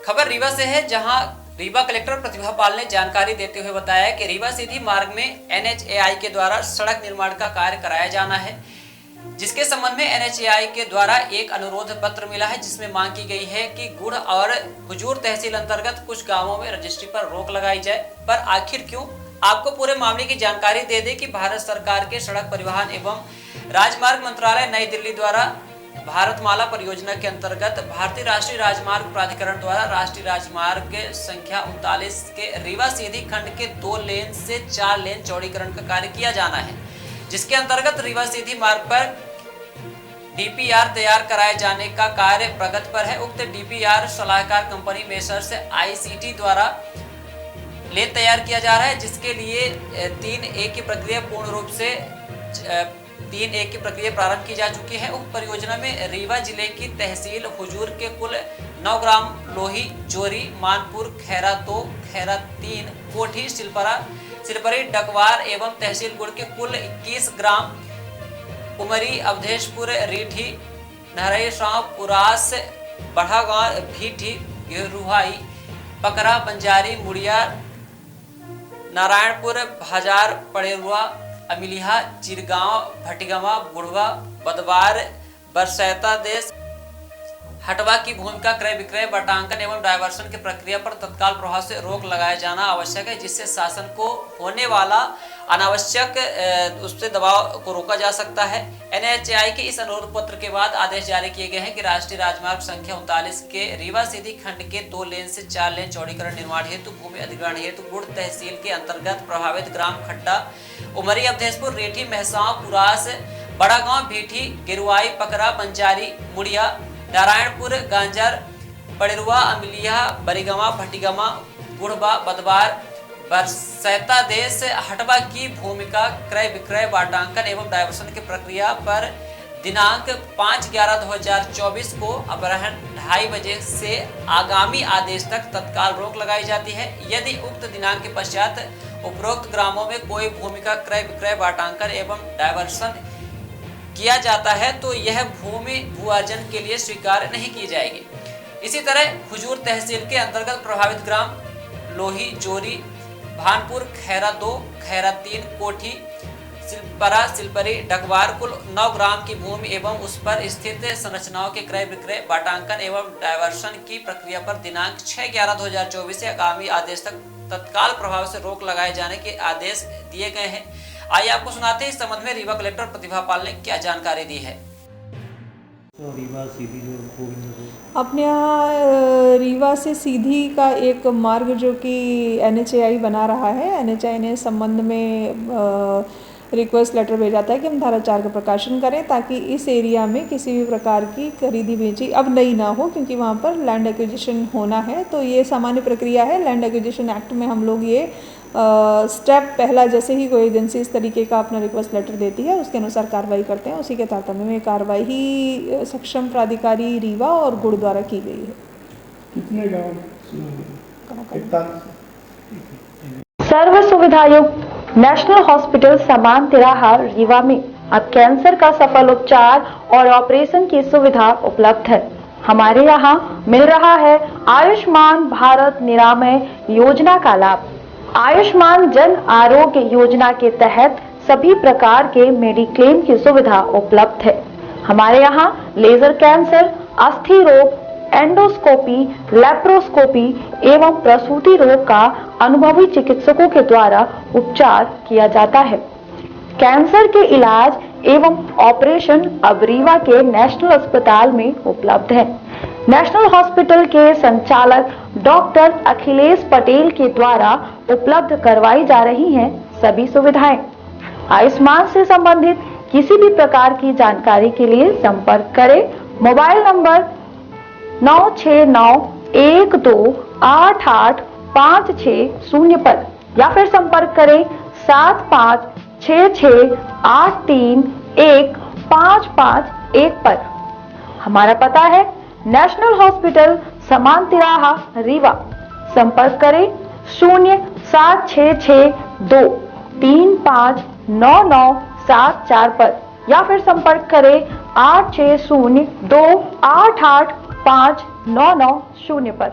खबर रीवा से है, जहां रीवा कलेक्टर प्रतिभा पाल ने जानकारी देते हुए बताया कि रीवा सीधी मार्ग में NHAI के द्वारा सड़क निर्माण का कार्य कराया जाना है, जिसके संबंध में NHAI के द्वारा एक अनुरोध पत्र मिला है, जिसमें मांग की गई है कि गुड़ और हुजूर तहसील अंतर्गत कुछ गांवों में रजिस्ट्री पर रोक लगाई जाए। पर आखिर क्यों? आपको पूरे मामले की जानकारी दे दें कि भारत सरकार के सड़क परिवहन एवं राजमार्ग मंत्रालय नई दिल्ली द्वारा भारतमाला परियोजना के अंतर्गत भारतीय राष्ट्रीय राजमार्ग प्राधिकरण द्वारा राष्ट्रीय राजमार्ग संख्या 39 के रीवा सीधी खंड के 2 लेन से 4 लेन चौड़ीकरण का कार्य किया जाना है, जिसके अंतर्गत रीवा सीधी मार्ग पर DPR तैयार कराए जाने का कार्य प्रगति पर है। उक्त DPR सलाहकार कंपनी मेसर्स ICT द्वारा लेन तैयार किया जा रहा है, जिसके लिए 3A की प्रक्रिया पूर्ण रूप से 3A की प्रक्रिया प्रारंभ की जा चुकी है। उक्त परियोजना में रीवा जिले की तहसील हुजूर के कुल 9 ग्राम लोही, जोरी, मानपुर, खैरा 2, खैरा 3, कोठी, सिलपरी, डकवार एवं तहसील गुड़ के कुल 21 ग्राम, उमरी, अवधेशपुर, रीठी, नहरई, पुरास, बढ़ागांव, भीठी, गेरुहाई, पकरा, बंजारी, मुड़िया, नारायणपुर, भाजार, पड़ेरुआ, अमिलिहा, चिरगांव, भटिगवा, बुढ़वा, बदवार, बरसैता देश, हटवा की भूमि का क्रय विक्रय, बटांकन एवं डायवर्सन की प्रक्रिया पर तत्काल प्रभाव से रोक लगाया जाना आवश्यक है, जिससे शासन को होने वाला अनावश्यक उससे दबाव को रोका जा सकता है। NHAI के इस अनुरोध पत्र के बाद आदेश जारी किए गए हैं कि राष्ट्रीय राजमार्ग संख्या 39 के रीवा सीधी खंड के 2 लेन से 4 लेन चौड़ीकरण निर्माण हेतु भूमि अधिग्रहण हेतु गुड़ तहसील के अंतर्गत प्रभावित ग्राम खड्डा, उमरी, अवधेशपुर, रेठी, महसाव, पुरास, बड़ा गांव, भीठी, गिरुआई, पकरा, बंजारी, मुड़िया, नारायणपुर, गांजर, पड़ेरुआ, अमिलिया, बरीगवा, भटिगवा, बुढ़वा, बदवार, बरसैता देश, हटवा की भूमि का क्रय विक्रय, बाटांकन एवं डायवर्सन की प्रक्रिया पर दिनांक 5/11/2024 को अपराह्न 2:30 बजे से आगामी आदेश तक तत्काल रोक लगाई जाती है। यदि उक्त दिनांक के पश्चात उपरोक्त ग्रामों में कोई भूमि का क्रय विक्रय, बाटांकन एवं डायवर्सन किया जाता है तो यह भूमि भू अर्जन के लिए स्वीकार नहीं की जाएगी। इसी तरह हुजूर तहसील के अंतर्गत प्रभावित ग्राम लोही, जोरी, भानपुर, खैरा 2, खैरा 3, कोठी, सिलपरी, डकवार कुल 9 ग्राम की भूमि एवं उस पर स्थित संरचनाओं के क्रय विक्रय, बाटांकन एवं डायवर्सन की प्रक्रिया पर दिनांक 6/11/2024 से आगामी आदेश तक तत्काल प्रभाव से रोक लगाए जाने के आदेश दिए गए हैं। आइए आपको सुनाते हैं इस संबंध में रीवा कलेक्टर प्रतिभा पाल ने क्या जानकारी दी है। तो रीवा सीधी जो अपने यहाँ रीवा से सीधी का एक मार्ग जो कि NHAI बना रहा है, NHAI ने संबंध में रिक्वेस्ट लेटर भेजा था कि हम धारा 4 का प्रकाशन करें, ताकि इस एरिया में किसी भी प्रकार की खरीदी बेची अब नई ना हो, क्योंकि वहाँ पर लैंड एक्विजिशन होना है। तो ये सामान्य प्रक्रिया है। लैंड एक्विजिशन एक्ट में हम लोग ये स्टेप पहला, जैसे ही कोई एजेंसी इस तरीके का अपना रिक्वेस्ट लेटर देती है उसके अनुसार कार्रवाई करते हैं। उसी के तारतम्य में कार्रवाई ही सक्षम प्राधिकारी रीवा और गुड़ द्वारा की गई है। कितने गाँव? सर्व सुविधायुक्त नेशनल हॉस्पिटल समान तिराहा रीवा में अब कैंसर का सफल उपचार और ऑपरेशन की सुविधा उपलब्ध है। हमारे यहाँ मिल रहा है आयुष्मान भारत निरामय योजना का लाभ। आयुष्मान जन आरोग्य योजना के तहत सभी प्रकार के मेडिक्लेम की सुविधा उपलब्ध है। हमारे यहाँ लेजर कैंसर, अस्थि रोग, एंडोस्कोपी, लेप्रोस्कोपी एवं प्रसूति रोग का अनुभवी चिकित्सकों के द्वारा उपचार किया जाता है। कैंसर के इलाज एवं ऑपरेशन अब रीवा के नेशनल अस्पताल में उपलब्ध है। नेशनल हॉस्पिटल के संचालक डॉक्टर अखिलेश पटेल के द्वारा उपलब्ध करवाई जा रही हैं सभी सुविधाएं। आयुष्मान से संबंधित किसी भी प्रकार की जानकारी के लिए संपर्क करें मोबाइल नंबर 9691288560 पर, या फिर संपर्क करें 7566831551 पर। हमारा पता है नेशनल हॉस्पिटल समान तिराहा रीवा। संपर्क करें 07662359974 पर, या फिर संपर्क करें 8602885990 पर।